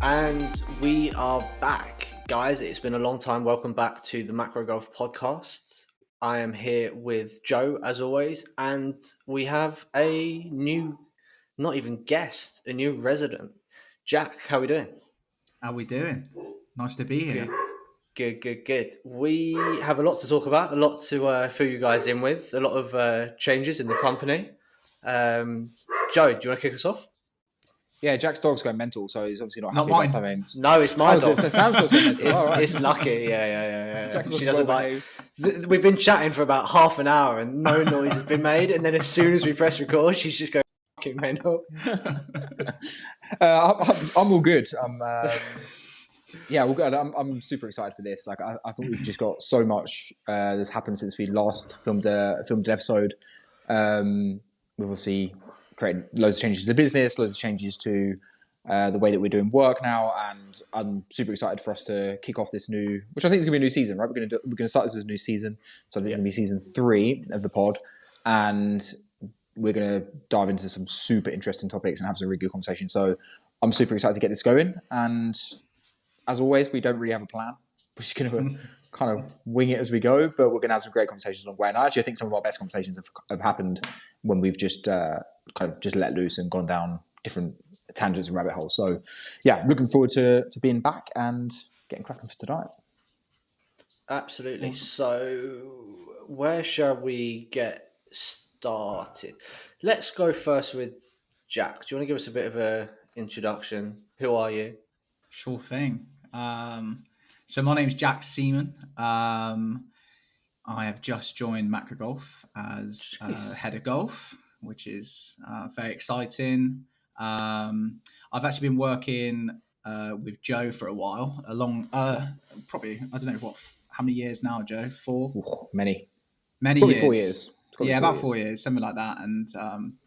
And we are back, guys. It's been a long time. Welcome back to the Macro Golf Podcast. I am here with Joe, as always, and we have a new, not even guest, a new resident. Jack, how are we doing? How we doing? Nice to be here. Good. We have a lot to talk about, a lot to fill you guys in with, a lot of changes in the company. Joe, do you want to kick us off? Yeah, Jack's dog's going mental, so he's obviously not happy mine. about something. No, it's my dog. Sam's dog's going mental. It's Lucky. Yeah. Jack's She doesn't well like. We've been chatting for about half an hour and no noise has been made, and then as soon as we press record, she's just going fucking mental. I'm all good. Yeah, all good. I'm super excited for this. Like, I think we've just got so much that's happened since we last filmed an episode. We've obviously created loads of changes to the business, loads of changes to the way that we're doing work now, and I'm super excited for us to kick off this new, which I think is going to be a new season, right? We're going to start this as a new season, so this is going to be season 3 of the pod, and we're going to dive into some super interesting topics and have some really good conversations. So I'm super excited to get this going, and as always, we don't really have a plan. We're just going to kind of wing it as we go, but we're going to have some great conversations along the way. And actually, I think some of our best conversations have happened when we've just kind of just let loose and gone down different tangents and rabbit holes. So, yeah, looking forward to being back and getting cracking for tonight. Absolutely. So, where shall we get started? Let's go first with Jack. Do you want to give us a bit of an introduction? Who are you? Sure thing. So my name's Jack Seaman. I have just joined Macro Golf as head of golf, which is very exciting. I've actually been working with Joe for a while, probably, I don't know how many years now, Joe? 4? Many probably years. 4 years. About 4 years, something like that. And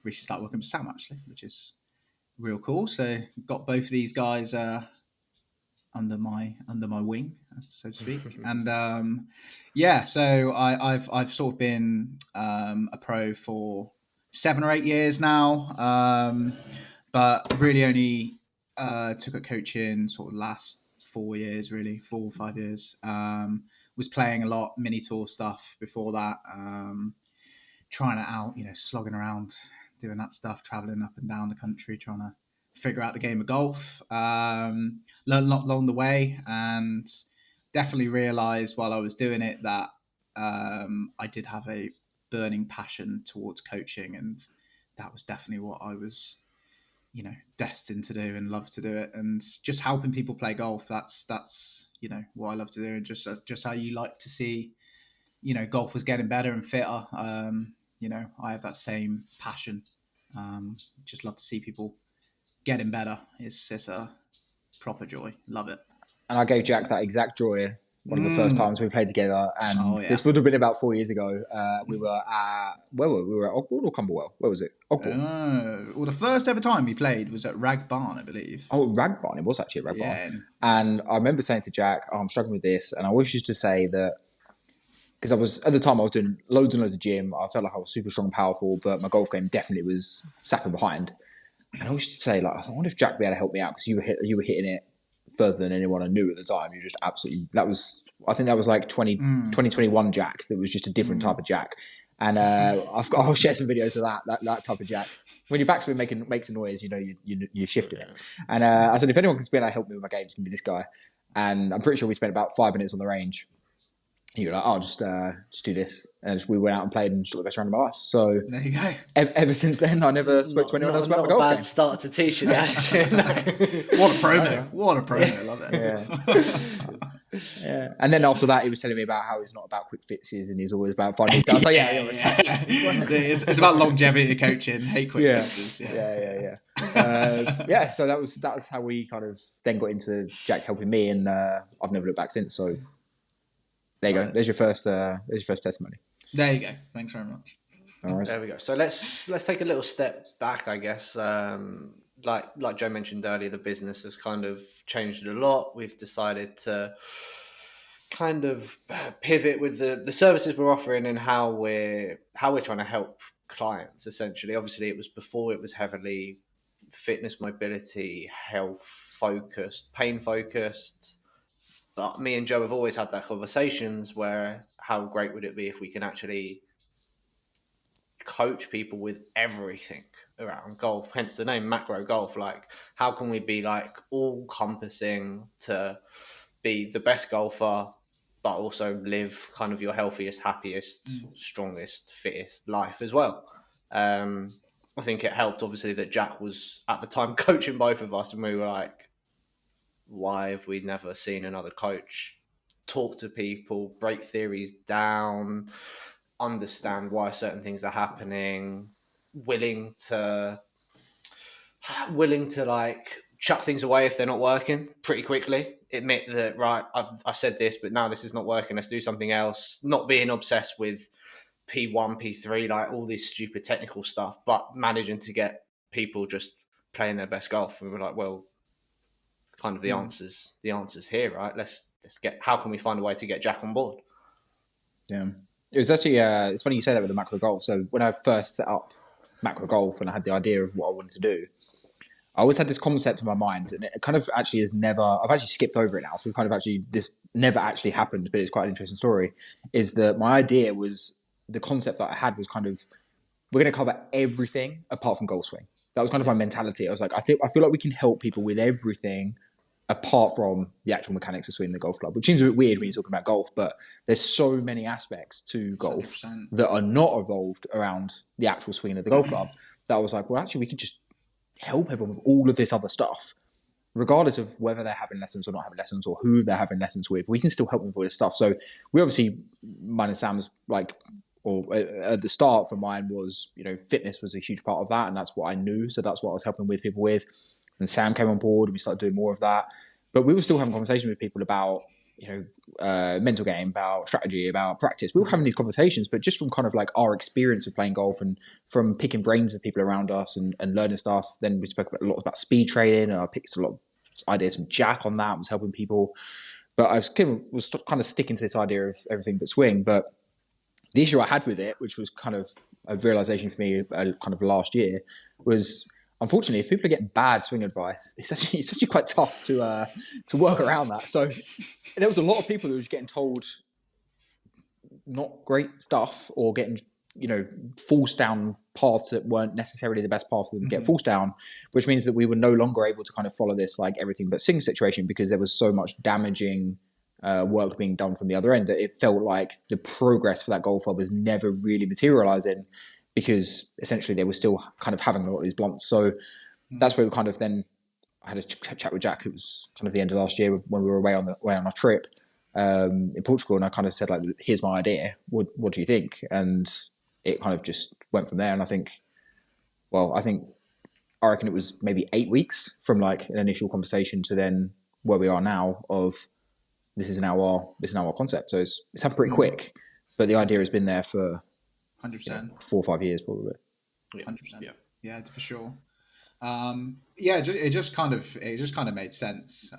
recently started working with Sam, actually, which is real cool. So got both of these guys under my wing, so to speak. And so I've sort of been a pro for 7 or 8 years now, but really only took a coaching sort of last 4 years, really 4 or 5 years. Was playing a lot mini tour stuff before that, trying it out, slogging around, doing that stuff, traveling up and down the country, trying to figure out the game of golf. Learned a lot along the way, and definitely realized while I was doing it that I did have a burning passion towards coaching, and that was definitely what I was, destined to do and love to do it. And just helping people play golf, that's what I love to do, and just how you like to see, golf was getting better and fitter. I have that same passion. Just love to see people getting better. It's a proper joy. Love it. And I gave Jack that exact joy one of the first times we played together, and this would have been about 4 years ago. We were at we were at Ogbourne or Camberwell? Where was it? Ogbourne. Well, the first ever time we played was at Rag Barn, I believe. Oh, Rag Barn. It was actually at Rag Barn. And I remember saying to Jack, I'm struggling with this, and I wish you to say that, because at the time I was doing loads and loads of gym. I felt like I was super strong and powerful, but my golf game definitely was sapping behind. And I wish to say, I wonder if Jack would be able to help me out, because you were hitting it further than anyone I knew at the time. You just absolutely, I think that was like 2021 Jack. That was just a different type of Jack. And I'll share some videos of that type of Jack. When your backswing makes a noise, you're shifting it. And I said, if anyone can spin out, help me with my game, it's going to be this guy. And I'm pretty sure we spent about 5 minutes on the range. And you're like, oh, just do this. And we went out and played and shot the best round of my life. So there you go. Ever since then, I never spoke to anyone else about my golf game. Not a bad start to teach you guys. What a promo. What a promo. I love it. Yeah. And then after that, he was telling me about how it's not about quick fixes and he's always about finding stuff. So it's about longevity coaching. Hate quick fixes. So that was how we kind of then got into Jack helping me, and I've never looked back since. So there you go. There's your first testimony. There you go. Thanks very much. All right. There we go. So let's take a little step back, I guess. Like Joe mentioned earlier, the business has kind of changed a lot. We've decided to kind of pivot with the services we're offering and how we're trying to help clients. Essentially, obviously, it was before it was heavily fitness, mobility, health focused, pain focused. But me and Joe have always had that conversations where how great would it be if we can actually coach people with everything around golf, hence the name macro golf. Like, how can we be like all encompassing to be the best golfer, but also live kind of your healthiest, happiest, strongest, fittest life as well? I think it helped, obviously, that Jack was at the time coaching both of us, and we were like, why have we never seen another coach talk to people, break theories down, understand why certain things are happening, willing to like chuck things away if they're not working pretty quickly, admit that, right, I've said this, but now this is not working, let's do something else, not being obsessed with P1, P3, like all this stupid technical stuff, but managing to get people just playing their best golf. And we were like, well, kind of the answers here, right? Let's get, how can we find a way to get Jack on board? Yeah, it was actually it's funny you say that with the macro golf. So when I first set up macro golf and I had the idea of what I wanted to do, I always had this concept in my mind, and it kind of actually has never. I've actually skipped over it now, so we've kind of actually this never actually happened, but it's quite an interesting story. Is that my idea was the concept that I had was kind of we're going to cover everything apart from golf swing. That was kind of my mentality. I was like, I feel like we can help people with everything apart from the actual mechanics of swinging the golf club, which seems a bit weird when you're talking about golf, but there's so many aspects to golf 100%. that are not evolved around the actual swinging of the golf club that I was like, well, actually, we could just help everyone with all of this other stuff, regardless of whether they're having lessons or not having lessons or who they're having lessons with. We can still help them with all this stuff. So we obviously, mine and Sam's like, or at the start for mine was, fitness was a huge part of that. And that's what I knew. So that's what I was helping with people with. And Sam came on board and we started doing more of that. But we were still having conversations with people about, mental game, about strategy, about practice. We were having these conversations, but just from kind of like our experience of playing golf and from picking brains of people around us and learning stuff. Then we spoke a lot about speed training, and I picked a lot of ideas from Jack on that, was helping people. But I was kind of sticking to this idea of everything but swing. But the issue I had with it, which was kind of a realization for me kind of last year, was unfortunately, if people are getting bad swing advice, it's actually quite tough to work around that. So there was a lot of people who were getting told not great stuff or getting forced down paths that weren't necessarily the best path for them to get forced down, which means that we were no longer able to kind of follow this like everything but swing situation because there was so much damaging work being done from the other end that it felt like the progress for that golf club was never really materializing because essentially they were still kind of having a lot of these blunts. So that's where we kind of then I had a chat with Jack. It was kind of the end of last year when we were away on our trip in Portugal, and I kind of said like, "Here's my idea. What do you think?" And it kind of just went from there. And I reckon it was maybe 8 weeks from like an initial conversation to then where we are now of this is now our concept. So it's happened pretty quick, but the idea has been there for 100%, 4 or 5 years probably. 100%. Yeah, for sure. It just kind of made sense.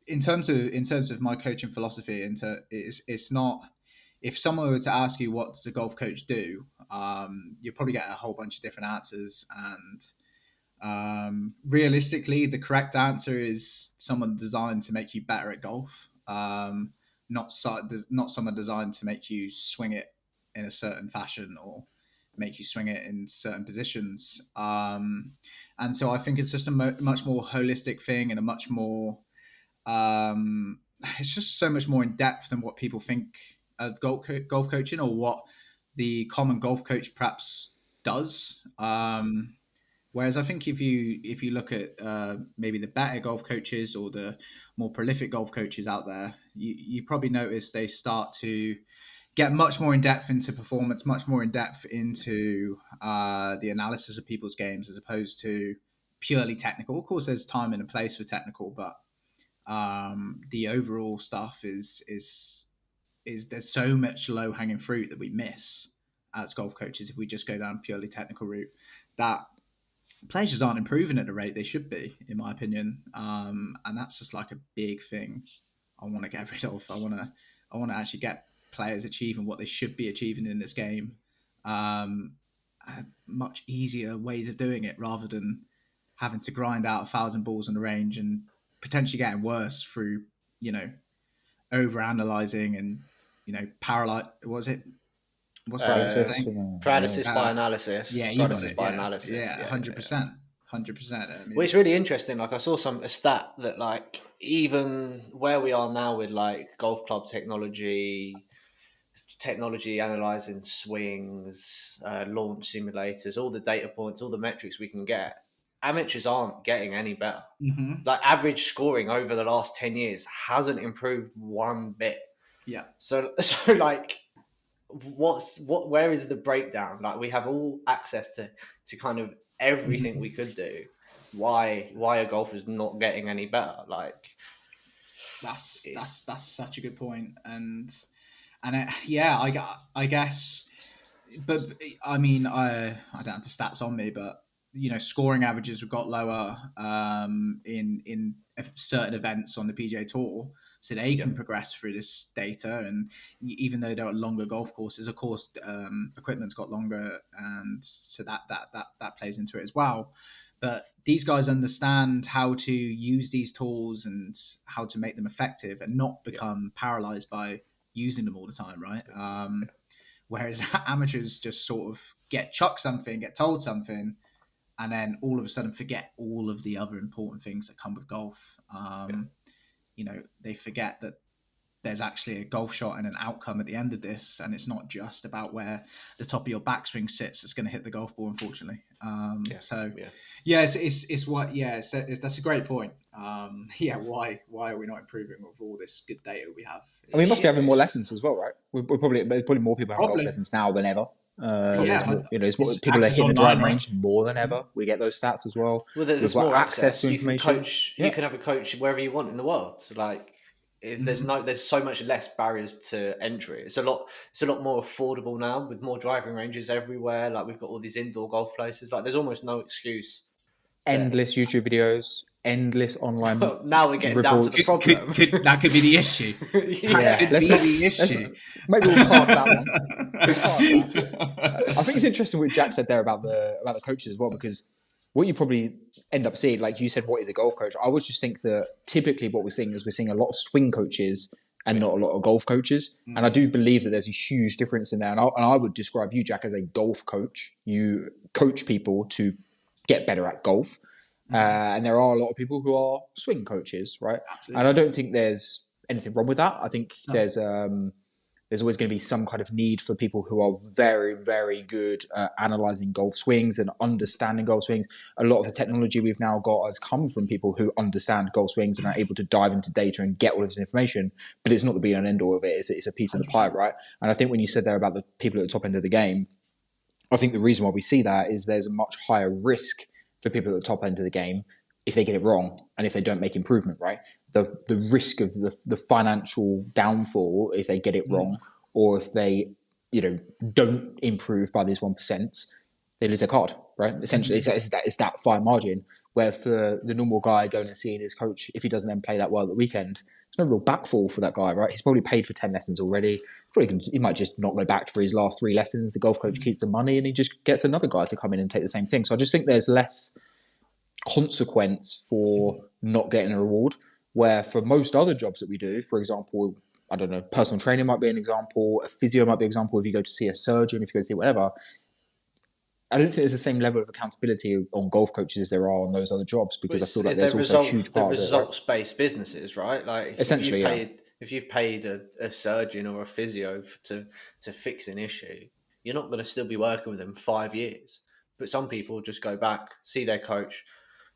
In terms of my coaching philosophy, it's not. If someone were to ask you what does a golf coach do, you're probably getting a whole bunch of different answers, and realistically, the correct answer is someone designed to make you better at golf. Not someone designed to make you swing it in a certain fashion or make you swing it in certain positions. And so I think it's just a much more holistic thing and a much more, it's just so much more in depth than what people think of golf coaching or what the common golf coach perhaps does. Whereas I think if you look at maybe the better golf coaches or the more prolific golf coaches out there, you probably notice they start to get much more in depth into performance, much more in depth into the analysis of people's games as opposed to purely technical. Of course, there's time and a place for technical, but the overall stuff is there's so much low hanging fruit that we miss as golf coaches if we just go down purely technical route that players just aren't improving at the rate they should be, in my opinion. And that's just like a big thing I want to get rid of. I want to actually get players achieving what they should be achieving in this game. much easier ways of doing it rather than having to grind out 1,000 balls on the range and potentially getting worse through, over analyzing and, paralyze. Was it? What's the word Uh, Paralysis. saying? Paralysis by analysis. Yeah, you got Paralysis it. by Yeah, analysis. yeah, Yeah, yeah, yeah. 100%, 100%. I Well, mean, it's really interesting. Like I saw a stat that like even where we are now with like golf club technology analyzing swings, launch simulators, all the data points, all the metrics we can get, amateurs aren't getting any better. mhm, Like average scoring over the last 10 years hasn't improved one bit. yeah. So so like where is the breakdown? Like we have all access to kind of everything we Mhm. could do. Why are golfers not getting any better? Like That's it's such a good point, and yeah, I guess, but I mean, I don't have the stats on me, but scoring averages have got lower in certain events on the PGA Tour, so they yeah, can progress through this data. And even though there are longer golf courses, of course, equipment's got longer, and so that plays into it as well. But these guys understand how to use these tools and how to make them effective and not yeah, become paralyzed by using them all the time, right? yeah, Whereas amateurs just sort of get chucked something, get told something, and then all of a sudden forget all of the other important things that come with golf. yeah. They forget that there's actually a golf shot and an outcome at the end of this, and it's not just about where the top of your backswing sits that's going to hit the golf ball, unfortunately. Yeah, So yeah. yeah, it's what that's a great point. Yeah, why are we not improving with all this good data we have? And we must be having more It's lessons as well, right? There's probably more people having golf Probably, lessons now than ever. There's yeah, more, there's more it's people are access hitting the online, driving right? range more than ever. We get those stats as well. well, We've there's got more access access. to You can information. coach. You Yeah, can have a coach wherever you want in the world. So like, Mhm. there's so much less barriers to entry. It's a lot more affordable now with more driving ranges everywhere. Like we've got all these indoor golf places. Like there's almost no excuse to. endless YouTube videos, endless online Well, now we're getting down to the reports. problem. Could that could be the issue? That Yeah. Yeah, could let's be not. the Let's issue. maybe we'll park that one. We'll park that. I think it's interesting what Jack said there about the coaches as well, because what you probably end up seeing, like you said, what is a golf coach? I would just think that typically what we're seeing is we're seeing a lot of swing coaches and Yeah. not a lot of golf coaches. And I do believe that there's a huge difference in there. And I would describe you, Jack, as a golf coach. You coach people to get better at golf. And there are a lot of people who are swing coaches, right? And Absolutely. I don't think there's anything wrong with that. I think No. there's always going to be some kind of need for people who are very, very good at analyzing golf swings and understanding golf swings. A lot of the technology we've now got has come from people who understand golf swings and are able to dive into data and get all of this information. But it's not the be and end all of it. It's a piece of the pie, 100%. right? And I think when you said there about the people at the top end of the game, I think the reason why we see that is there's a much higher risk for people at the top end of the game if they get it wrong and if they don't make improvement, right? The risk of the financial downfall if they get it wrong or if they don't improve by these 1%, they lose their card, right? Essentially, it's that fine margin where for the normal guy going and seeing his coach, if he doesn't then play that well at the weekend, there's no real backfall for that guy, right? He's probably paid for 10 lessons already. He might just not go back for his last 3 lessons. The golf coach keeps the money and he just gets another guy to come in and take the same thing. So I just think there's less consequence for not getting a reward, where for most other jobs that we do, for example, I don't know, personal training might be an example, a physio might be an example, if you go to see a surgeon, if you go to see whatever, I don't think there's the same level of accountability on golf coaches as there are on those other jobs, because I feel like there's also a huge They're part of it, right? results based businesses, right? Like Essentially, yeah. if you've paid a surgeon or a physio to fix an issue, you're not going to still be working with them 5 years. But some people just go back, see their coach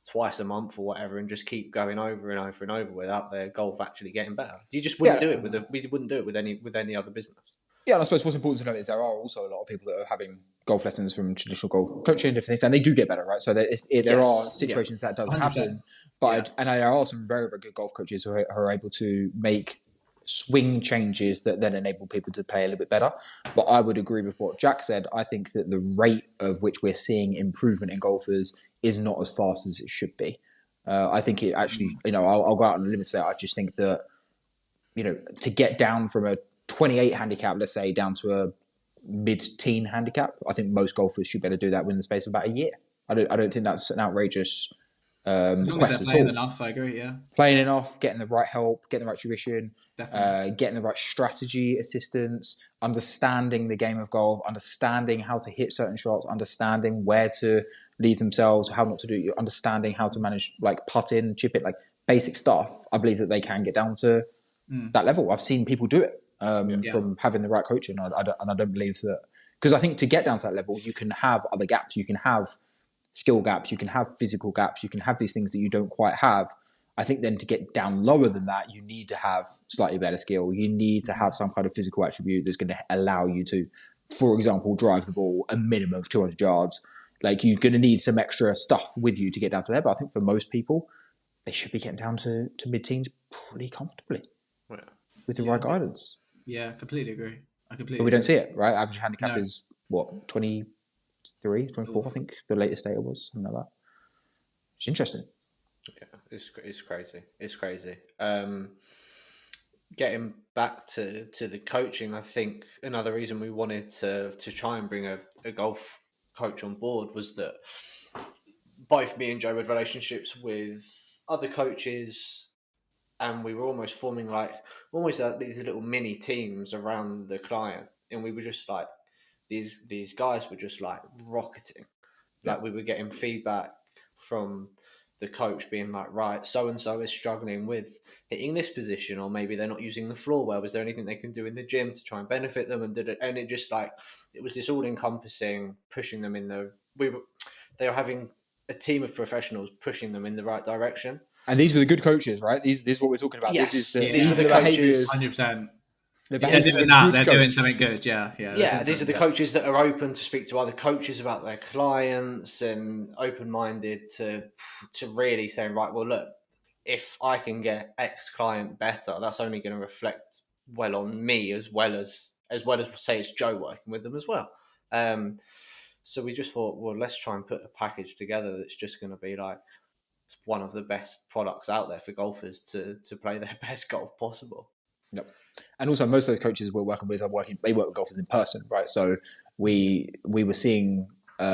twice a month or whatever, and just keep going over and over and over without their golf actually getting better. You just wouldn't Yeah, do it we wouldn't do it with any other business. yeah, and I suppose what's important to know is there are also a lot of people that are having golf lessons from traditional golf coaching and different things, and they do get better, right? So there are Yes, yeah, situations that does 100%. happen, but and there are some very, very good golf coaches who are able to make swing changes that then enable people to play a little bit better. But I would agree with what Jack said. I think that the rate of which we're seeing improvement in golfers is not as fast as it should be. I think it actually, I'll go out on a limb and say I just think that, to get down from a 28 handicap, let's say, down to a mid-teen handicap. I think most golfers should be able to do that within the space of about a year. I don't think that's an outrageous As long as request they're at playing all. enough, I agree. Yeah, Playing enough, getting the right help, getting the right tuition, definitely. getting the right strategy assistance, understanding the game of golf, understanding how to hit certain shots, understanding where to leave themselves, how not to do it, understanding how to manage like putting, chip it, like basic stuff. I believe that they can get down to that level. I've seen people do it from having the right coaching, and I don't believe that, because I think to get down to that level, you can have other gaps, you can have skill gaps, you can have physical gaps, you can have these things that you don't quite have. I think then to get down lower than that, you need to have slightly better skill. You need to have some kind of physical attribute that's going to allow you to, for example, drive the ball a minimum of 200 yards. Like, you're going to need some extra stuff with you to get down to there. But I think for most people, they should be getting down to mid-teens pretty comfortably with the right guidance. Yeah, completely agree. But we don't see it, right? Average handicap is, what, 23, 24, I think the latest data was, something like that. It's interesting. Yeah, it's crazy. It's crazy. Getting back to the coaching, I think another reason we wanted to try and bring a golf coach on board was that both me and Joe had relationships with other coaches, and we were almost forming almost these little mini teams around the client, and we were just like these guys were just like rocketing. Like, we were getting feedback from the coach being like, right, so and so is struggling with hitting this position, or maybe they're not using the floor well. Was there anything they can do in the gym to try and benefit them? And it just like, it was this all encompassing, pushing them they were having a team of professionals pushing them in the right direction. And these are the good coaches, right? This is what we're talking about. Yes, these are the behaviors. 100%. The They're behaviors doing of that. good They're coach. doing something good. Yeah. These are the coaches that are open to speak to other coaches about their clients, and open-minded to really saying, right, well, look, if I can get X client better, that's only going to reflect well on me, as well as say it's Joe working with them as well. So we just thought, well, let's try and put a package together that's just going to be like one of the best products out there for golfers to play their best golf possible. Yep. And also, most of those coaches we're working with they work with golfers in person, right? So we were seeing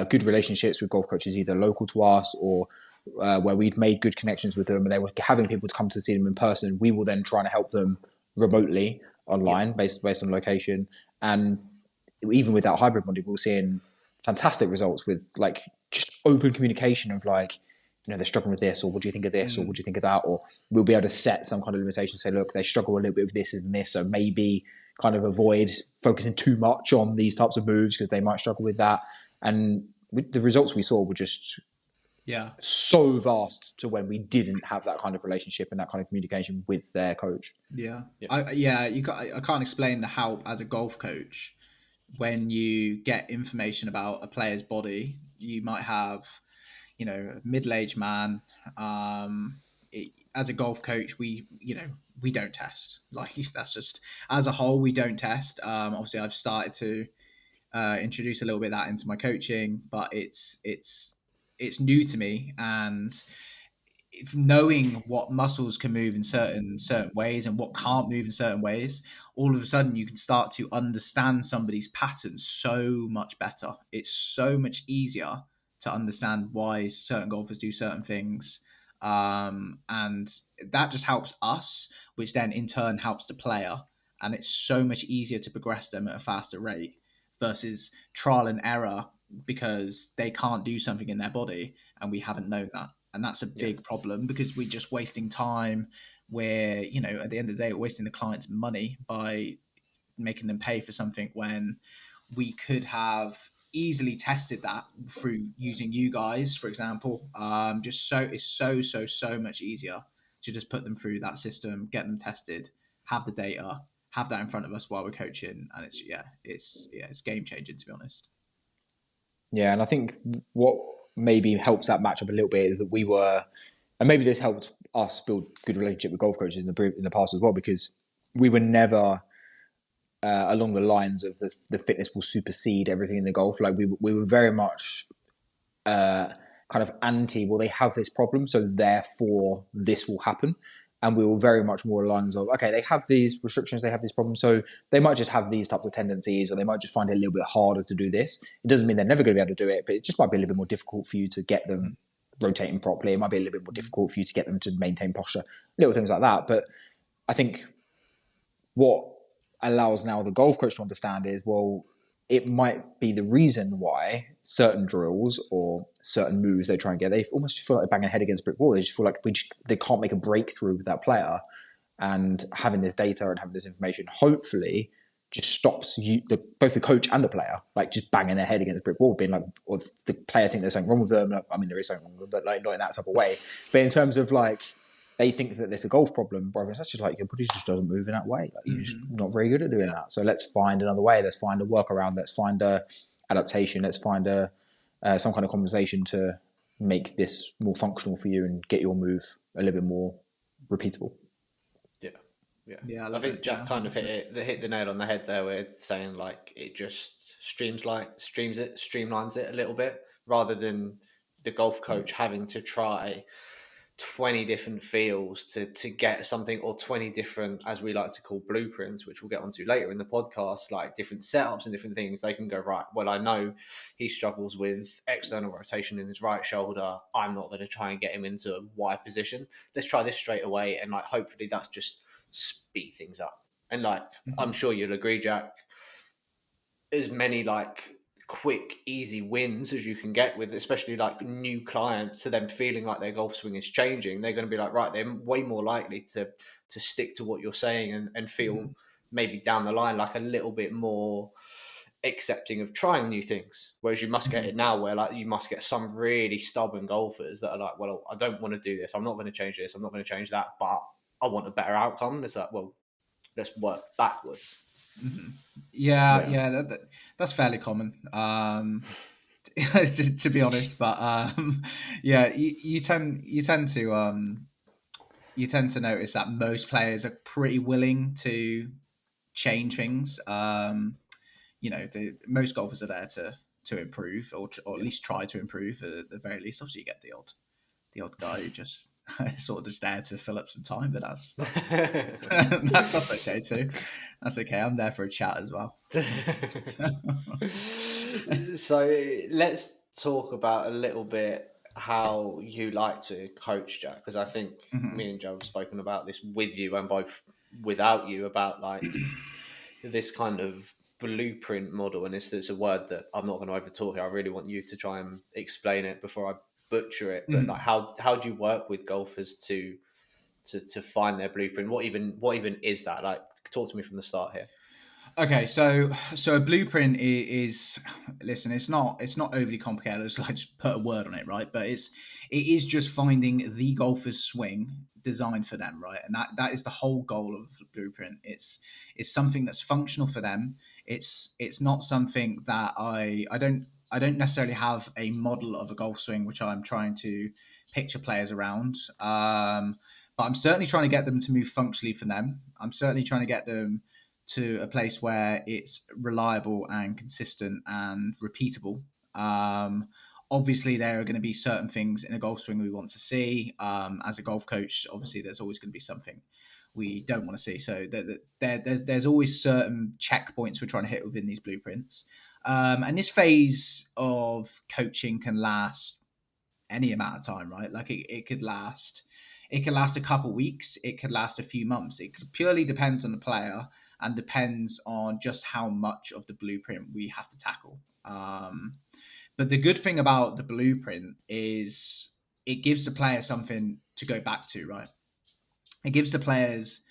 good relationships with golf coaches, either local to us or where we'd made good connections with them, and they were having people to come to see them in person. We will then try to help them remotely online, based on location. And even with that hybrid model, we were seeing fantastic results with like just open communication of like, they're struggling with this, or what do you think of this, or what do you think of that? Or we'll be able to set some kind of limitation, say, look, they struggle a little bit with this and this, so maybe kind of avoid focusing too much on these types of moves because they might struggle with that. And the results we saw were just so vast to when we didn't have that kind of relationship and that kind of communication with their coach. I can't explain the help as a golf coach when you get information about a player's body. You might have a middle-aged man. As a golf coach, we don't test. Like, that's just, as a whole, we don't test. Obviously, I've started to introduce a little bit of that into my coaching, but it's new to me, and knowing what muscles can move in certain ways and what can't move in certain ways, all of a sudden you can start to understand somebody's patterns so much better. It's so much easier to understand why certain golfers do certain things. And that just helps us, which then in turn helps the player. And it's so much easier to progress them at a faster rate versus trial and error, because they can't do something in their body and we haven't known that. And that's a big problem, because we're just wasting time where, at the end of the day, we're wasting the client's money by making them pay for something when we could have easily tested that through using you guys, for example. It's so much easier to just put them through that system, get them tested, have the data, have that in front of us while we're coaching, and it's game changing, to be honest. Yeah, and I think what maybe helps that match up a little bit is that we were, and maybe this helped us build good relationship with golf coaches in the past as well, because we were never along the lines of the fitness will supersede everything in the golf. Like, we were very much kind of anti, well, they have this problem, so therefore this will happen. and we were very much more lines of, okay, they have these restrictions, they have these problems, so they might just have these types of tendencies, or they might just find it a little bit harder to do this. It doesn't mean they're never going to be able to do it, but it just might be a little bit more difficult for you to get them rotating properly. It might be a little bit more difficult for you to get them to maintain posture, little things like that. But I think what allows now the golf coach to understand is, well, it might be the reason why certain drills or certain moves they try and get, they almost feel like they're banging their head against a brick wall. They just feel like they can't make a breakthrough with that player. And having this data and having this information, hopefully, just stops both the coach and the player, like just banging their head against a brick wall, being like, or the player think there's something wrong with them. I mean, there is something wrong with them, but like not in that type of way. But in terms of like, they think that there's a golf problem, but it's actually like your body just doesn't move in that way. Like, you're just not very good at doing that. So let's find another way. Let's find a workaround. Let's find a adaptation. Let's find some kind of conversation to make this more functional for you and get your move a little bit more repeatable. Yeah. I think Jack kind of hit the nail on the head there with saying like it just streamlines it a little bit, rather than the golf coach having to try 20 different feels to get something, or 20 different, as we like to call, blueprints, which we'll get onto later in the podcast, like different setups and different things. They can go, right, well, I know he struggles with external rotation in his right shoulder. I'm not going to try and get him into a Y position. Let's try this straight away. And like, hopefully that's just speed things up. And like, I'm sure you'll agree, Jack, as many like quick, easy wins as you can get with, especially like new clients, to them feeling like their golf swing is changing, they're going to be like, right, they're way more likely to stick to what you're saying and feel maybe down the line like a little bit more accepting of trying new things. Whereas you must get it now where like you must get some really stubborn golfers that are like, well, I don't want to do this, I'm not going to change this, I'm not going to change that, but I want a better outcome. And it's like, well, let's work backwards. That's fairly common, to be honest. But you tend to notice that most players are pretty willing to change things. Most golfers are there to improve, or at least try to improve at the very least. Obviously, you get the odd guy who just sort of just there to fill up some time, but that's that's okay too. That's okay. I'm there for a chat as well. So let's talk about a little bit how you like to coach, Jack, because I think me and Joe have spoken about this with you and both without you about like this kind of blueprint model. And it's a word that I'm not going to overtalk here. I really want you to try and explain it before I butcher it. But like, how do you work with golfers to find their blueprint? What even is that? Like, talk to me from the start here. Okay, so a blueprint is listen, it's not overly complicated. It's like just put a word on it, right? But it is just finding the golfer's swing designed for them, right? And that is the whole goal of the blueprint. It's something that's functional for them. It's not something that I don't necessarily have a model of a golf swing which I'm trying to picture players around. But I'm certainly trying to get them to move functionally for them. I'm certainly trying to get them to a place where it's reliable and consistent and repeatable. Obviously, there are going to be certain things in a golf swing we want to see. As a golf coach, obviously, there's always going to be something we don't want to see. So there's always certain checkpoints we're trying to hit within these blueprints. And this phase of coaching can last any amount of time, right? Like it could last a couple weeks, it could last a few months. It purely depends on the player and depends on just how much of the blueprint we have to tackle. But the good thing about the blueprint is it gives the player something to go back to, right? It gives the players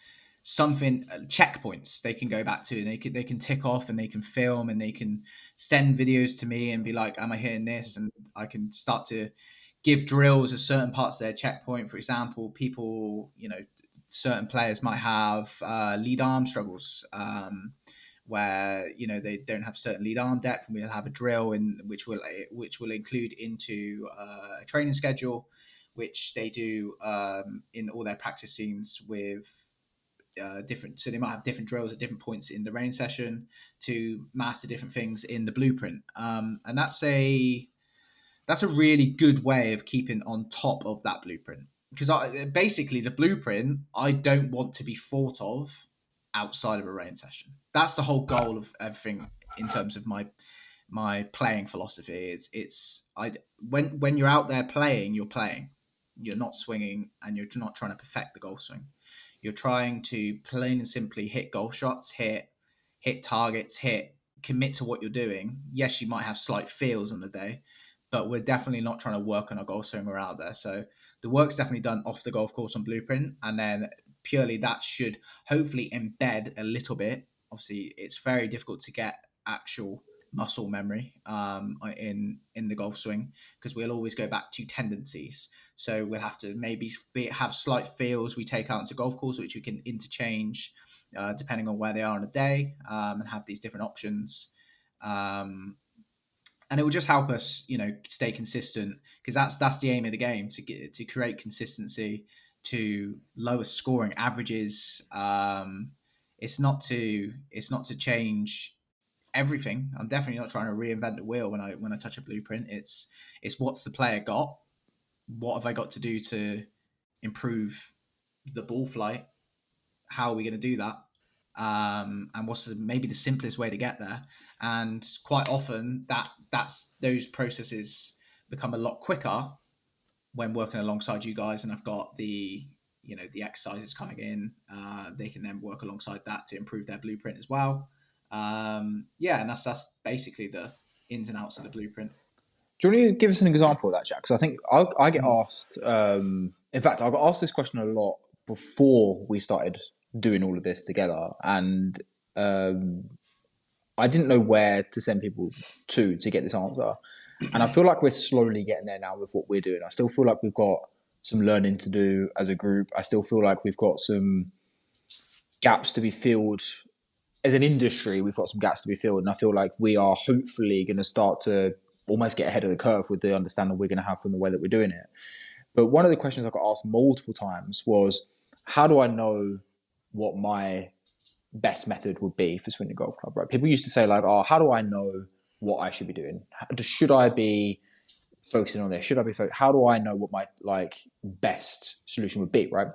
something, checkpoints they can go back to, and they can tick off, and they can film, and they can send videos to me and be like, am I hitting this? And I can start to give drills at certain parts of their checkpoint. For example, people, certain players might have lead arm struggles, where they don't have certain lead arm depth, and we'll have a drill in which will include into a training schedule, which they do in all their practice scenes with different. So they might have different drills at different points in the range session to master different things in the blueprint, and that's a really good way of keeping on top of that blueprint. because basically the blueprint I don't want to be thought of outside of a rain session. That's the whole goal of everything in terms of my playing philosophy. When you're out there playing, you're playing. You're not swinging, and you're not trying to perfect the golf swing. You're trying to plain and simply hit golf shots, hit targets, commit to what you're doing. Yes, you might have slight feels on the day, but we're definitely not trying to work on our golf swing. We're out there, so the work's definitely done off the golf course on blueprint, and then purely that should hopefully embed a little bit. Obviously, it's very difficult to get actual muscle memory in the golf swing, because we'll always go back to tendencies. So we'll have to maybe have slight feels we take out into golf course, which we can interchange depending on where they are on a day, and have these different options. And it will just help us, stay consistent, because that's the aim of the game, to create consistency, to lower scoring averages. It's not to change everything. I'm definitely not trying to reinvent the wheel when I touch a blueprint. It's what's the player got? What have I got to do to improve the ball flight? How are we going to do that? And what's maybe the simplest way to get there? And quite often that's those processes become a lot quicker when working alongside you guys, and I've got the exercises coming in. They can then work alongside that to improve their blueprint as well. And that's basically the ins and outs of the blueprint. Do you want to give us an example of that, Jack? Because I think I get asked. In fact, I got asked this question a lot before we started doing all of this together, and I didn't know where to send people to get this answer. And I feel like we're slowly getting there now with what we're doing. I still feel like we've got some learning to do as a group. I still feel like we've got some gaps to be filled. As an industry, we've got some gaps to be filled. And I feel like we are hopefully going to start to almost get ahead of the curve with the understanding we're going to have from the way that we're doing it. But one of the questions I got asked multiple times was, how do I know what my best method would be for swinging a golf club, right? People used to say like, oh, how do I know what I should be doing? Should I be focusing on this? Should I be how do I know what my best solution would be, right?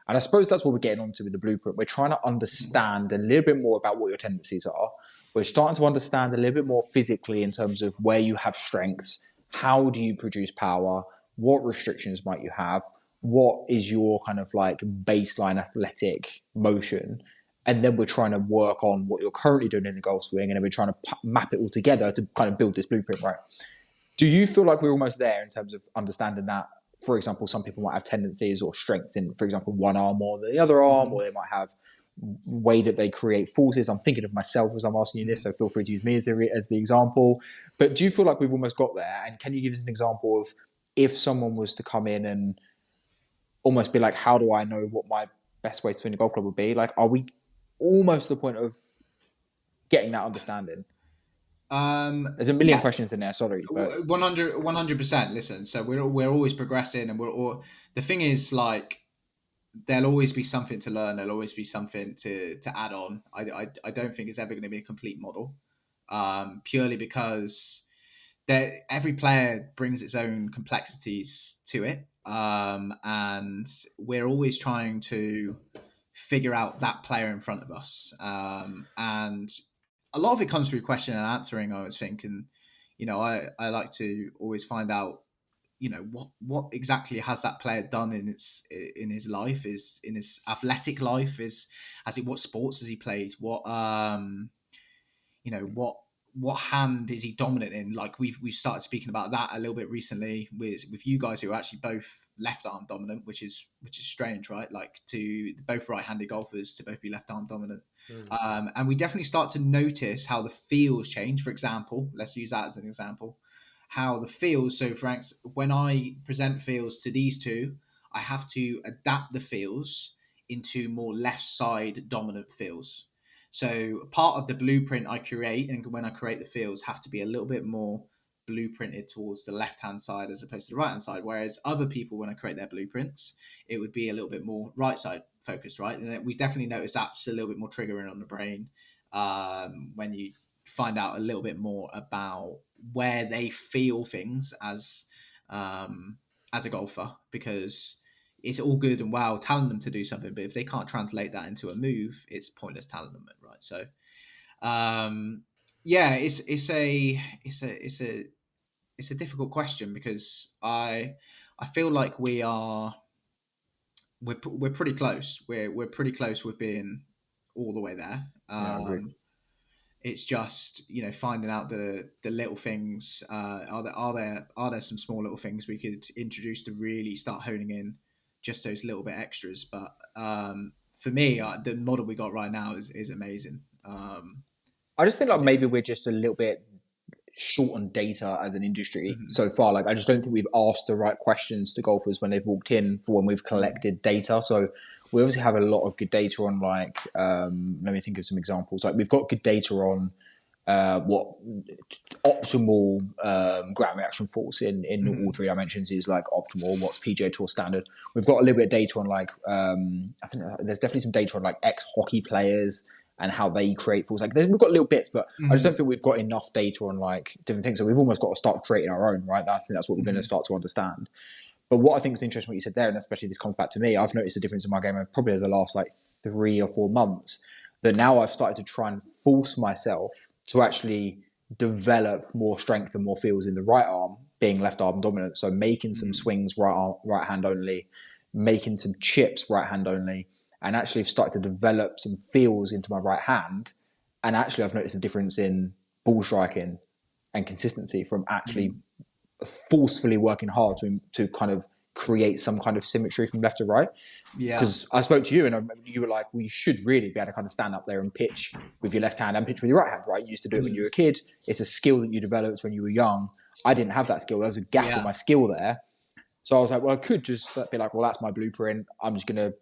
And I suppose that's what we're getting onto with the blueprint. We're trying to understand a little bit more about what your tendencies are. We're starting to understand a little bit more physically in terms of where you have strengths. How do you produce power? What restrictions might you have? What is your kind of baseline athletic motion? And then we're trying to work on what you're currently doing in the golf swing, and then we're trying to map it all together to kind of build this blueprint, right? Do you feel like we're almost there in terms of understanding that, for example, some people might have tendencies or strengths in, for example, one arm more than the other arm, or they might have way that they create forces? I'm thinking of myself as I'm asking you this, so feel free to use me as the example. But do you feel like we've almost got there? And can you give us an example of if someone was to come in and almost be like, how do I know what my best way to swing a golf club would be? Like, are we almost to the point of getting that understanding? There's a million questions in there. Sorry, but 100%. Listen, so we're always progressing, and the thing is, there'll always be something to learn. There'll always be something to add on. I don't think it's ever going to be a complete model, purely because every player brings its own complexities to it, and we're always trying to figure out that player in front of us, and a lot of it comes through question and answering, I was thinking. I like to always find out, what exactly has that player done in his life, is in his athletic life, what sports has he played, what hand is he dominant in? Like we've started speaking about that a little bit recently with you guys, who are actually both left arm dominant, which is strange, right? Like to both right-handed golfers to both be left arm dominant. And we definitely start to notice how the feels change. For example, let's use that as an example. How the feels. So, for instance, when I present feels to these two, I have to adapt the feels into more left side dominant feels. So part of the blueprint I create, and when I create the fields, have to be a little bit more blueprinted towards the left-hand side as opposed to the right-hand side. Whereas other people, when I create their blueprints, it would be a little bit more right-side focused, right? And we definitely notice that's a little bit more triggering on the brain when you find out a little bit more about where they feel things as a golfer, because it's all good and well telling them to do something, but if they can't translate that into a move, it's pointless telling them it, right? So, yeah, it's a difficult question because I feel like we're pretty close. We're pretty close with being all the way there. Yeah, I agree. It's just finding out the little things. Are there some small little things we could introduce to really start honing in just those little bit extras? But for me, the model we got right now is amazing. I just think like maybe we're just a little bit short on data as an industry so far. Like I just don't think we've asked the right questions to golfers when they've walked in for when we've collected data. So we obviously have a lot of good data on like let me think of some examples. Like we've got good data on what optimal ground reaction force in all three dimensions is, like optimal, what's PGA Tour standard. We've got a little bit of data on like I think there's definitely some data on like ex-hockey players and how they create force. Like we've got little bits, but I just don't think we've got enough data on like different things. So we've almost got to start creating our own, right? I think that's what we're going to start to understand. But what I think is interesting, what you said there, and especially this comes back to me, I've noticed a difference in my game probably over the last like 3 or 4 months, that now I've started to try and force myself to actually develop more strength and more feels in the right arm, being left arm dominant. So making some swings right hand only, making some chips right hand only, and actually have started to develop some feels into my right hand. And actually I've noticed a difference in ball striking and consistency from actually forcefully working hard to kind of create some kind of symmetry from left to right. Yeah. Because I spoke to you and you were like, well, you should really be able to kind of stand up there and pitch with your left hand and pitch with your right hand, right? You used to do it when you were a kid. It's a skill that you developed when you were young. I didn't have that skill. There was a gap in my skill there. So I was like, well, I could just be like, well, that's my blueprint. I'm just going to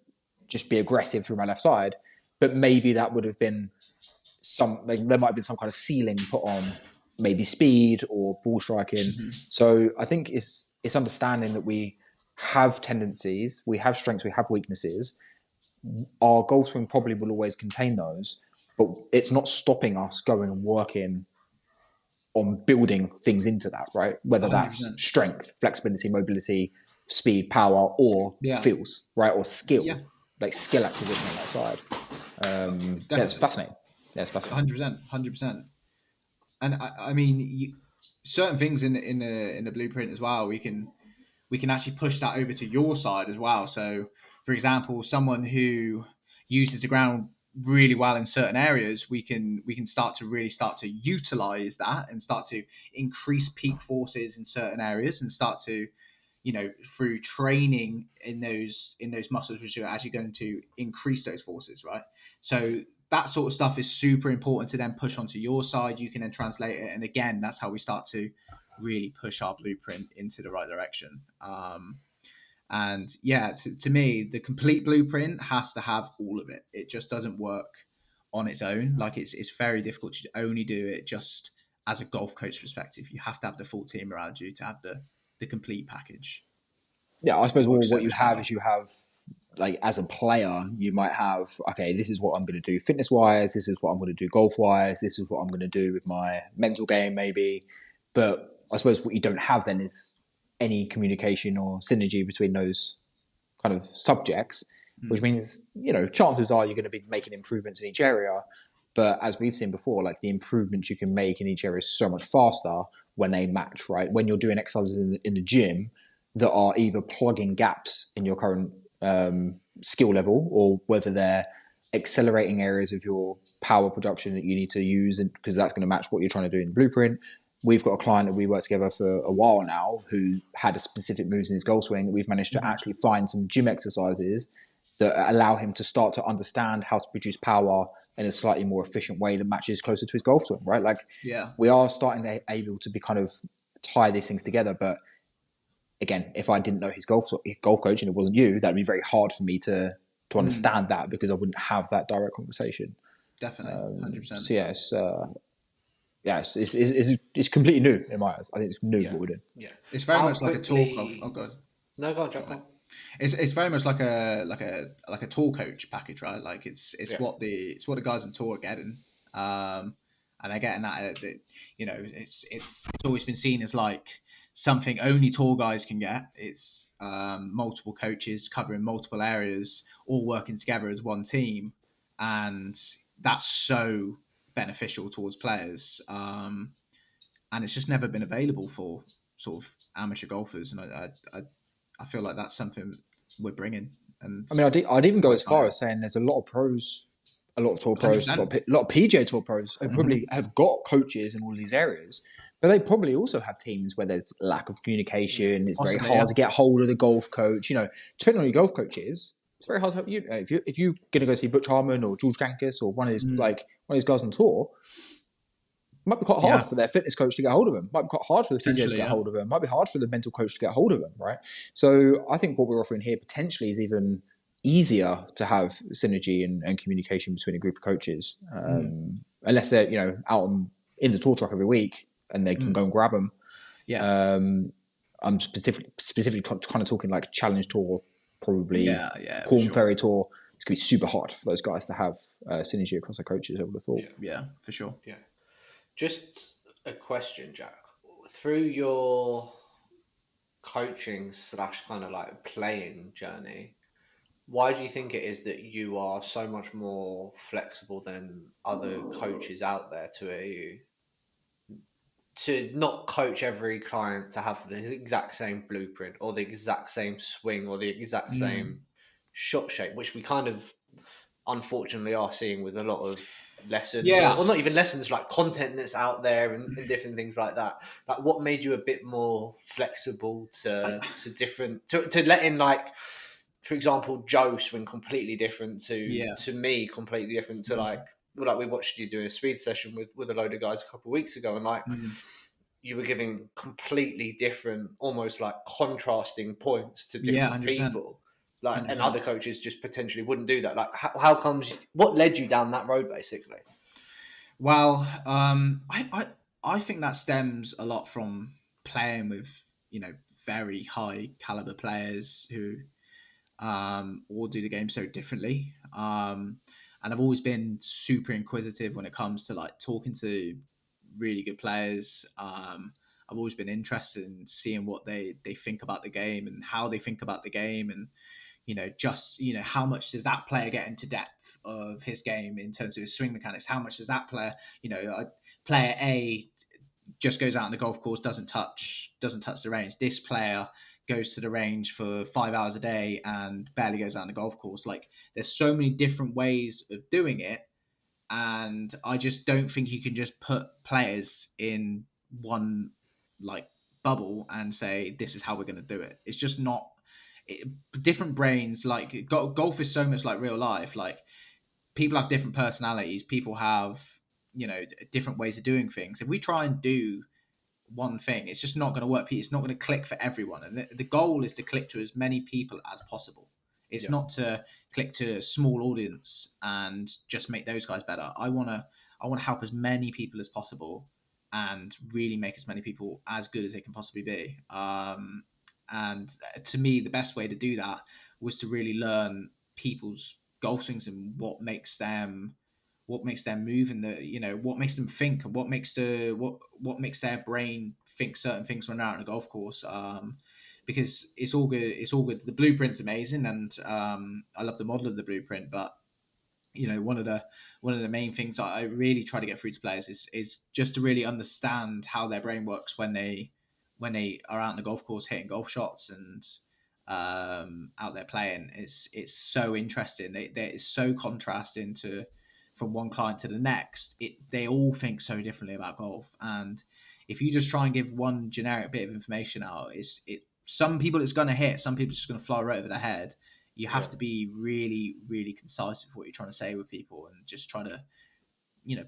just be aggressive through my left side. But maybe that would have been there might have been some kind of ceiling put on maybe speed or ball striking. So I think it's understanding that we have tendencies, we have strengths, we have weaknesses. Our golf swing probably will always contain those, but it's not stopping us going and working on building things into that, right? Whether that's 100%. strength, flexibility, mobility, speed, power, or feels, right? Or skill, like skill acquisition on that side. It's fascinating. Yeah, it's fascinating. 100%. And I mean, certain things in the blueprint as well, we can actually push that over to your side as well. So, for example, someone who uses the ground really well in certain areas, we can start to utilize that and start to increase peak forces in certain areas and start to, through training in those muscles, which are actually going to increase those forces, right? So that sort of stuff is super important to then push onto your side. You can then translate it, and again, that's how we start to really push our blueprint into the right direction. And yeah, to me, the complete blueprint has to have all of it. It just doesn't work on its own. Like it's very difficult to only do it just as a golf coach perspective. You have to have the full team around you to have the complete package. Yeah, I suppose what you have is you have, like, as a player, you might have, okay, this is what I'm going to do fitness wise, this is what I'm going to do golf wise, this is what I'm going to do with my mental game maybe. But I suppose what you don't have then is any communication or synergy between those kind of subjects, which means, chances are you're going to be making improvements in each area. But as we've seen before, like the improvements you can make in each area is so much faster when they match, right? When you're doing exercises in the gym that are either plugging gaps in your current skill level, or whether they're accelerating areas of your power production that you need to use, because that's going to match what you're trying to do in the blueprint. We've got a client that we work together for a while now who had a specific moves in his golf swing. We've managed to actually find some gym exercises that allow him to start to understand how to produce power in a slightly more efficient way that matches closer to his golf swing, right? Like, we are starting to able to be kind of tie these things together. But again, if I didn't know his golf coach and it wasn't you, that'd be very hard for me to understand that, because I wouldn't have that direct conversation. Definitely, 100%. So it's completely new in my eyes. I think it's new what we're doing. Yeah, it's very much like a talk of. Oh god, no, go on, Jack. It's very much like a tour coach package, right? Like it's what the guys on tour are getting, and and they're getting that, it's always been seen as like something only tall guys can get. It's multiple coaches covering multiple areas, all working together as one team, and that's so beneficial towards players. And it's just never been available for sort of amateur golfers, and I feel like that's something we're bringing. And I mean, I'd even go quite as far exciting. as saying there's a lot of pros, a lot of tour pros, 100%. a lot of PGA Tour pros who probably have got coaches in all these areas, but they probably also have teams where there's lack of communication. It's very Possibly, hard yeah. to get hold of the golf coach. Depending on who your golf coach is, it's very hard to help you. If you're gonna go see Butch Harmon or George Gankus or one of these guys on tour, it might be quite hard Yeah. for their fitness coach to get hold of them. It might be quite hard for the physio to Potentially, get yeah. hold of them. It might be hard for the mental coach to get hold of them, right? So I think what we're offering here potentially is even easier to have synergy and communication between a group of coaches, unless they're out in the tour truck every week and they can go and grab them. Yeah. I'm specifically kind of talking like Challenge Tour, probably Yeah, Corn sure. Ferry Tour. It's going to be super hard for those guys to have synergy across their coaches, I would have thought. Yeah, for sure. Yeah. Just a question, Jack. Through your coaching / kind of like playing journey, why do you think it is that you are so much more flexible than other coaches out there to not coach every client to have the exact same blueprint or the exact same swing or the exact same shot shape, which we kind of unfortunately are seeing with a lot of lessons Yeah. or not even lessons, like content that's out there and different things like that. Like, what made you a bit more flexible to different to letting, like, for example, Joe swing completely different to me, completely different to like we watched you do a speed session with a load of guys a couple of weeks ago, and like you were giving completely different, almost like contrasting points to Yeah, different 100%. people. Like, and 100%. other coaches just potentially wouldn't do that. Like, how comes? What led you down that road, basically? Well, I think that stems a lot from playing with very high caliber players who all do the game so differently. And I've always been super inquisitive when it comes to like talking to really good players. I've always been interested in seeing what they think about the game and how they think about the game, and how much does that player get into depth of his game in terms of his swing mechanics? How much does that player, player A just goes out on the golf course, doesn't touch the range. This player goes to the range for 5 hours a day and barely goes out on the golf course. Like, there's so many different ways of doing it, and I just don't think you can just put players in one like bubble and say this is how we're going to do it. It's just not. Different brains, like golf is so much like real life. Like, people have different personalities, people have different ways of doing things. If we try and do one thing, it's just not going to work. It's not going to click for everyone, and the goal is to click to as many people as possible. It's not to click to a small audience and just make those guys better. I want to help as many people as possible and really make as many people as good as they can possibly be. And to me, the best way to do that was to really learn people's golf swings and what makes them move, and what makes them think, and what makes their brain think certain things when they're out on a golf course. Because it's all good. The blueprint's amazing, and I love the model of the blueprint. But one of the main things I really try to get through to players is just to really understand how their brain works when they are out on the golf course hitting golf shots and out there playing. It's so interesting. It's so contrasting to from one client to the next. They all think so differently about golf, and if you just try and give one generic bit of information out, some people it's going to hit, some people it's just going to fly right over their head. You have to be really, really concise with what you're trying to say with people, and just try to,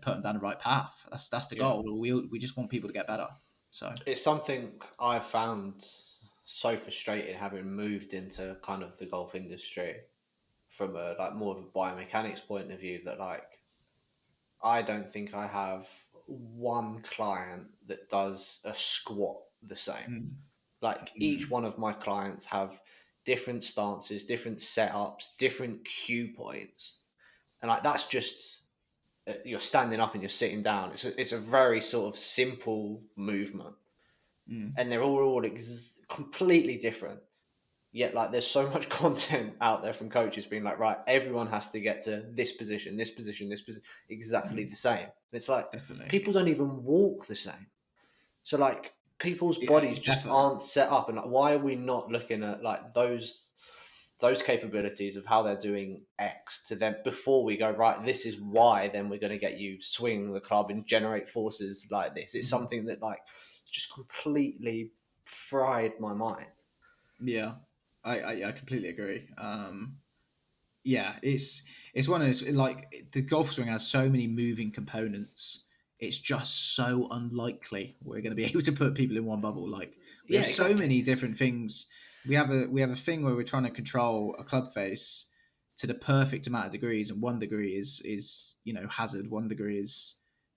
put them down the right path. That's the goal. We just want people to get better. So It's something I've found so frustrating, having moved into kind of the golf industry from a like more of a biomechanics point of view, that like I don't think I have one client that does a squat the same. Like, each one of my clients have different stances, different setups, different cue points, and like that's just you're standing up and you're sitting down. It's a very sort of simple movement, and they're all completely different. Yet, like, there's so much content out there from coaches being like, right, everyone has to get to this position, this position, this position, exactly the same. And it's like Definitely. people don't even walk the same. So, like, people's Yeah, bodies just definitely. aren't set up, and like, why are we not looking at like those capabilities of how they're doing X to them before we go, right, this is why then we're going to get you swing the club and generate forces like this. It's something that like just completely fried my mind. Yeah, I completely agree. Yeah, it's one of those, like, the golf swing has so many moving components. It's just so unlikely we're going to be able to put people in one bubble. Like, we Yeah, have so many exactly. different things. We have a thing where we're trying to control a club face to the perfect amount of degrees, and 1 degree is hazard. 1 degree is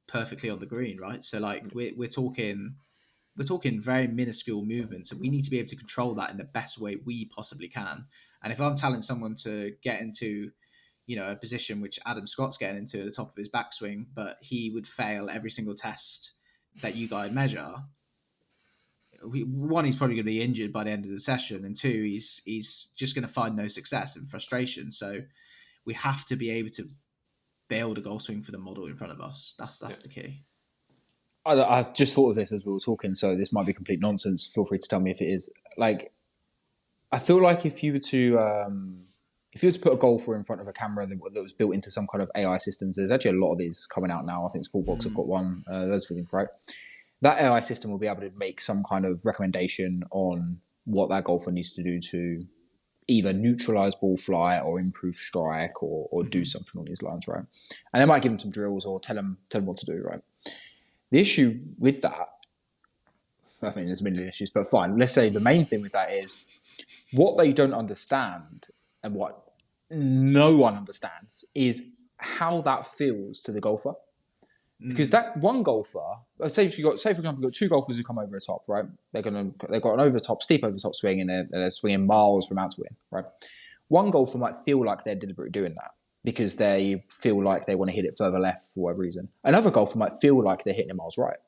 perfectly on the green, right? So like we're talking very minuscule movements, and we need to be able to control that in the best way we possibly can. And if I'm telling someone to get into, a position which Adam Scott's getting into at the top of his backswing, but he would fail every single test that you guys measure, one, he's probably going to be injured by the end of the session, and two, he's just going to find no success and frustration. So we have to be able to build a golf swing for the model in front of us. That's the key. I've just thought of this as we were talking, so this might be complete nonsense. Feel free to tell me if it is. Like, I feel like if you were to put a golfer in front of a camera that was built into some kind of AI systems, there's actually a lot of these coming out now. I think Sportbox have got one. Those things, right? That AI system will be able to make some kind of recommendation on what that golfer needs to do to either neutralize ball flight or improve strike or do something on these lines, right? And they might give them some drills or tell them what to do, right? The issue with that, I mean, there's a million issues, but fine. Let's say the main thing with that is what they don't understand, and what no one understands, is how that feels to the golfer. Because that one golfer, say for example, you've got two golfers who come over the top, right? They've got an steep over top swing, and they're swinging miles from out to in, right? One golfer might feel like they're deliberately doing that because they feel like they want to hit it further left for whatever reason. Another golfer might feel like they're hitting it miles right.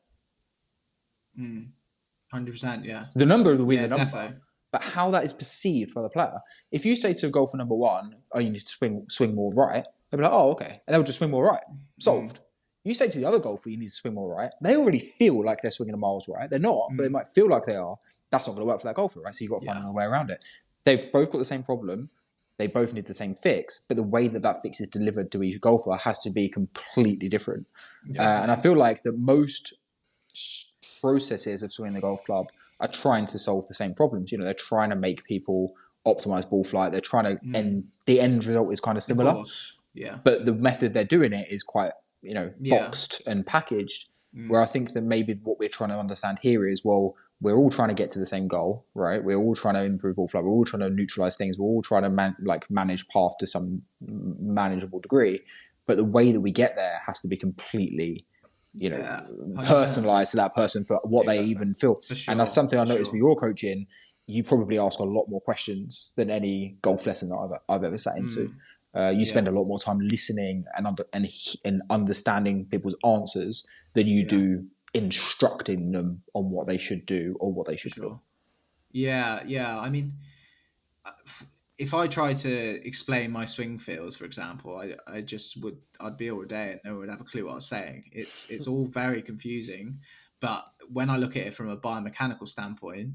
100%, yeah. The number will be Yeah, the number, defo. but how that is perceived by the player. If you say to golfer number one, "Oh, you need to swing more right," they'll be like, "Oh, okay," and they'll just swing more right. Solved. You say to the other golfer, "You need to swing more right." They already feel like they're swinging a miles right. They're not, but they might feel like they are. That's not going to work for that golfer, right? So you've got to find another way around it. They've both got the same problem. They both need the same fix, but the way that fix is delivered to each golfer has to be completely different. And I feel like that most processes of swinging the golf club are trying to solve the same problems. They're trying to make people optimize ball flight. They're trying to, and the end result is kind of similar. Of course, yeah. But the method they're doing it is quite, Yeah. boxed and packaged. Where I think that maybe what we're trying to understand here is, well, we're all trying to get to the same goal, right? We're all trying to improve ball flight. We're all trying to neutralize things. We're all trying to manage path to some manageable degree. But the way that we get there has to be completely, personalized to that person for what they even feel. Sure, and that's something I noticed for your coaching. You probably ask a lot more questions than any golf lesson that I've ever sat into. You spend a lot more time listening and understanding people's answers than you do instructing them on what they should do or what they should feel. Yeah. I mean, if I try to explain my swing feels, for example, I'd be all day and no one would have a clue what I was saying. It's all very confusing. But when I look at it from a biomechanical standpoint,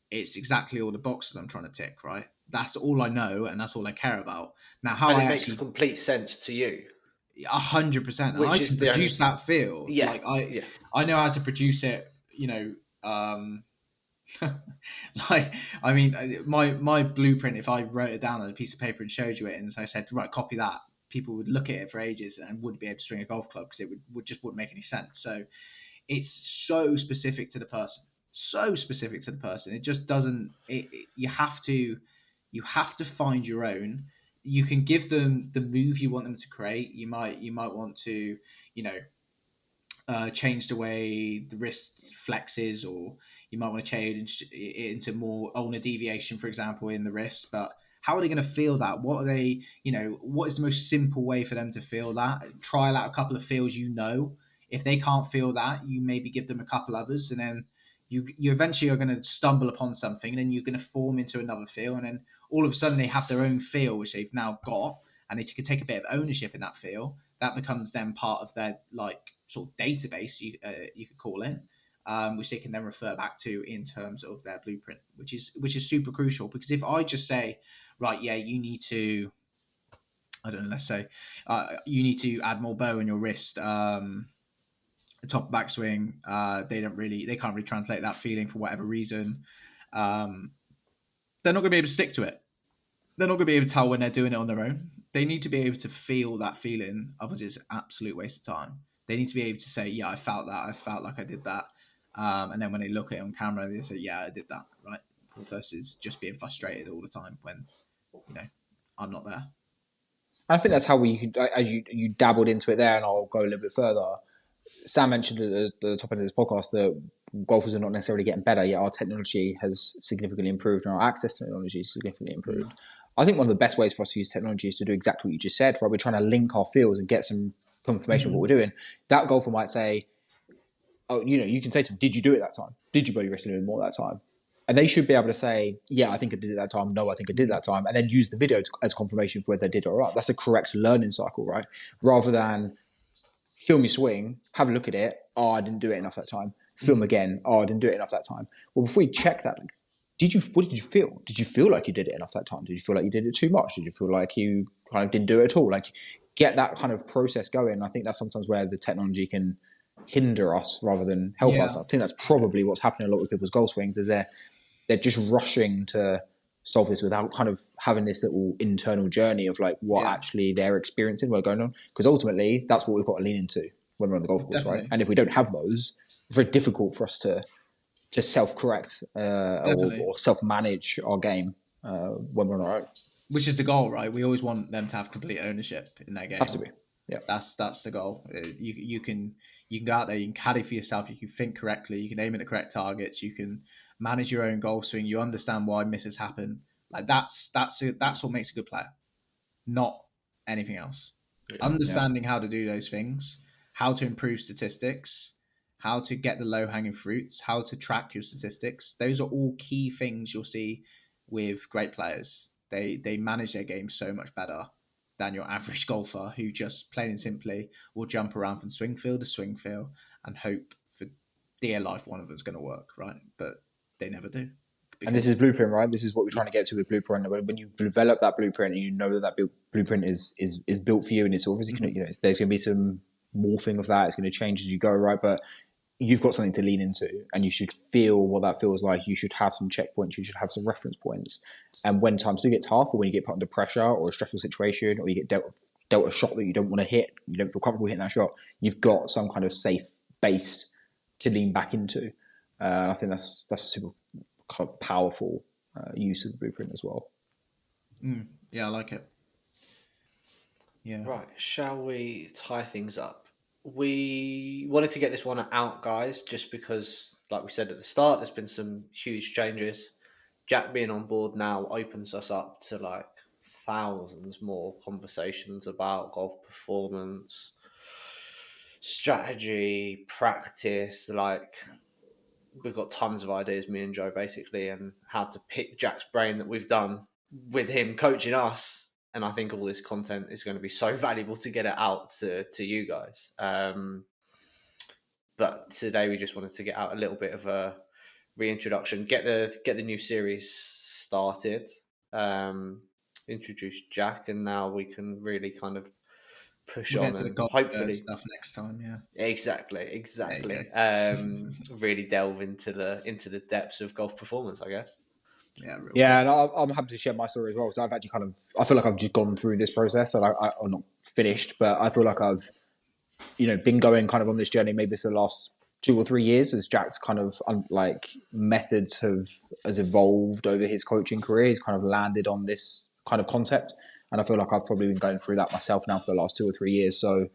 it's exactly all the boxes I'm trying to tick, right? That's all I know, and that's all I care about. Now, how And I it makes actually complete sense to you. 100%, and I Which can is the only produce that feel. Yeah, Like yeah. I know how to produce it. Like, I mean, my blueprint, if I wrote it down on a piece of paper and showed you it, and so I said, right, copy that, people would look at it for ages and wouldn't be able to swing a golf club because it wouldn't make any sense. So it's so specific to the person. So specific to the person. It just doesn't. You have to find your own. You can give them the move you want them to create. You might want to, change the way the wrist flexes, or you might want to change it into more ulnar deviation, for example, in the wrist. But How are they going to feel that? What are they, what is the most simple way for them to feel that? Trial out a couple of feels, If they can't feel that, you maybe give them a couple others, and then you eventually are going to stumble upon something, and then you're going to form into another feel, and then all of a sudden they have their own feel, which they've now got, and they can take a bit of ownership in that feel. That becomes then part of their sort of database, you could call it, which they can then refer back to in terms of their blueprint, which is super crucial. Because if I just say, right, yeah, you need to, I don't know, let's say you need to add more bow in your wrist, top backswing, they can't really translate that feeling for whatever reason. They're not going to be able to stick to it. They're not going to be able to tell when they're doing it on their own. They need to be able to feel that feeling. Otherwise, it's an absolute waste of time. They need to be able to say, yeah, I felt that. I felt like I did that. And then when they look at it on camera, they say, yeah, I did that, right? Versus just being frustrated all the time when, I'm not there. I think that's how as you dabbled into it there, and I'll go a little bit further. Sam mentioned at the top end of this podcast that golfers are not necessarily getting better, yet our technology has significantly improved and our access to technology has significantly improved. I think one of the best ways for us to use technology is to do exactly what you just said, right? We're trying to link our fields and get some confirmation of what we're doing. That golfer might say, oh, you can say to them, did you do it that time? Did you bow your wrist a little more that time? And they should be able to say, yeah, I think I did it that time. No, I think I did that time. And then use the video as confirmation for whether they did it or not. That's a correct learning cycle, right? Rather than film your swing, have a look at it. Oh, I didn't do it enough that time. Film again. Oh, I didn't do it enough that time. Well, before you check that, what did you feel? Did you feel like you did it enough that time? Did you feel like you did it too much? Did you feel like you kind of didn't do it at all? Like, get that kind of process going. I think that's sometimes where the technology can hinder us rather than help us. I think that's probably what's happening a lot with people's golf swings, is they're just rushing to solve this without kind of having this little internal journey of like what actually they're experiencing, what's going on. Because ultimately, that's what we've got to lean into when we're on the golf course, right? And if we don't have those, it's very difficult for us to self-correct or self-manage our game when we're on our own. Which is the goal, right? We always want them to have complete ownership in their game. Has to be. Yeah, that's the goal. You can go out there, you can caddy for yourself, you can think correctly, you can aim at the correct targets, you can manage your own golf swing, you understand why misses happen. Like that's what makes a good player, not anything else. Understanding how to do those things, how to improve statistics, how to get the low-hanging fruits, how to track your statistics. Those are all key things you'll see with great players. They manage their game so much better than your average golfer who just plain and simply will jump around from swing field to swing field and hope for dear life one of them's going to work, right? But they never do. And this is blueprint, right? This is what we're trying to get to with blueprint. When you develop that blueprint and you know that blueprint is built for you, and it's obviously there's going to be some morphing of that. It's going to change as you go, right? But you've got something to lean into, and you should feel what that feels like. You should have some checkpoints. You should have some reference points. And when times do get tough, or when you get put under pressure or a stressful situation, or you get dealt a shot that you don't want to hit, you don't feel comfortable hitting that shot, you've got some kind of safe base to lean back into. I think that's a super kind of powerful use of the blueprint as well. Yeah, I like it. Yeah. Right, shall we tie things up? We wanted to get this one out, guys, just because, like we said at the start, there's been some huge changes. Jack being on board now opens us up to like thousands more conversations about golf performance, strategy, practice. Like, we've got tons of ideas, me and Joe, basically, and how to pick Jack's brain that we've done with him coaching us. And I think all this content is going to be so valuable to get it out to you guys. But today we just wanted to get out a little bit of a reintroduction, get the new series started, introduce Jack, and now we can really kind of push on and hopefully stuff next time. Yeah, exactly. Really delve into the depths of golf performance, I guess. Yeah, and I'm happy to share my story as well, because I've actually I feel like I've just gone through this process, and I'm not finished, but I feel like I've been going kind of on this journey maybe for the last 2 or 3 years, as Jack's kind of methods has evolved over his coaching career. He's kind of landed on this kind of concept, and I feel like I've probably been going through that myself now for the last 2 or 3 years. So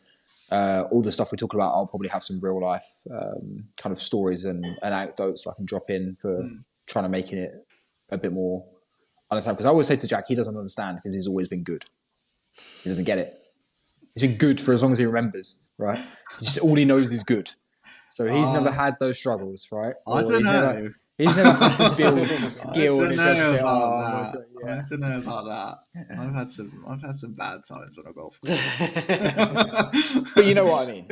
all the stuff we talk about, I'll probably have some real life kind of stories and anecdotes I can drop in for trying to making it a bit more understand. Because I always say to Jack, he doesn't understand because he's always been good. He doesn't get it. He's been good for as long as he remembers, right? All he knows is good. So he's never had those struggles, right? I don't know. He's never had to build skill in himself to say, I don't know about that. I've had some bad times on a golf course. But you know what I mean.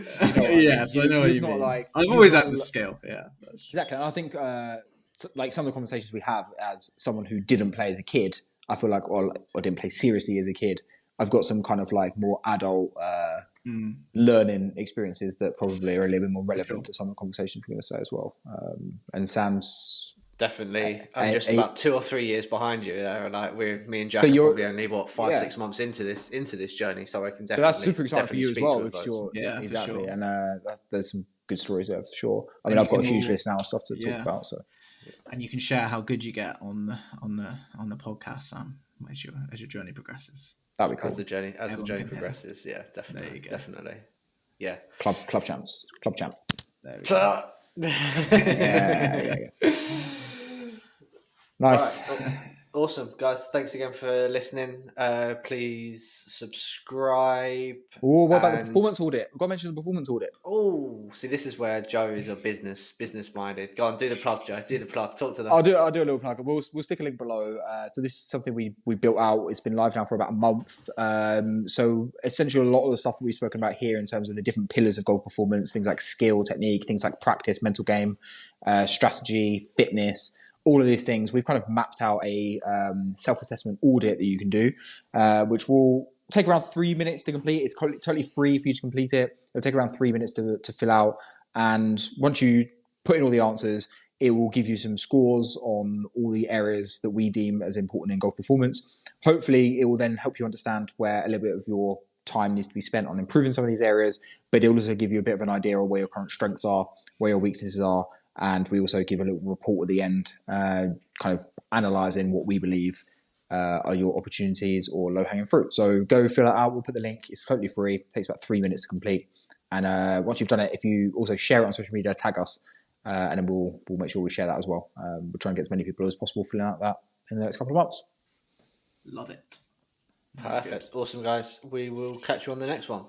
Yes, I know what you mean. I've always had the skill. Yeah, exactly. And I think like some of the conversations we have as someone who didn't play as a kid, I feel like, or didn't play seriously as a kid, I've got some kind of like more adult learning experiences that probably are a little bit more relevant to some of the conversations we're going to say as well. And Sam's definitely. I'm just about 2 or 3 years behind you there. Like me and Jack are probably only 5-6 months into this journey, so I can definitely. So that's super exciting for you as well, because exactly, sure. And there's some good stories there for sure. I mean, I've got a huge list now of stuff to talk about. So, and you can share how good you get on the podcast, Sam, as your journey progresses. That'd be cool. As the journey progresses, definitely, definitely, yeah. Club champ. There we go. Yeah. Nice. Right. Awesome, guys. Thanks again for listening. Please subscribe. Oh, what about the performance audit? I've got to mention the performance audit. Oh, see, this is where Joe is a business minded. Go on, do the plug, Joe. Do the plug. Talk to them. I'll do a little plug. We'll stick a link below. So this is something we built out. It's been live now for about a month. So essentially, a lot of the stuff that we've spoken about here in terms of the different pillars of golf performance, things like skill, technique, things like practice, mental game, strategy, fitness. All of these things, we've kind of mapped out a self-assessment audit that you can do, which will take around 3 minutes to complete. It's totally free for you to complete it. It'll take around 3 minutes to fill out. And once you put in all the answers, it will give you some scores on all the areas that we deem as important in golf performance. Hopefully, it will then help you understand where a little bit of your time needs to be spent on improving some of these areas, but it will also give you a bit of an idea of where your current strengths are, where your weaknesses are. And we also give a little report at the end, kind of analysing what we believe are your opportunities or low-hanging fruit. So go fill it out. We'll put the link. It's totally free. It takes about 3 minutes to complete. And once you've done it, if you also share it on social media, tag us, and then we'll make sure we share that as well. We'll try and get as many people as possible filling out that in the next couple of months. Love it. Perfect. Awesome, guys. We will catch you on the next one.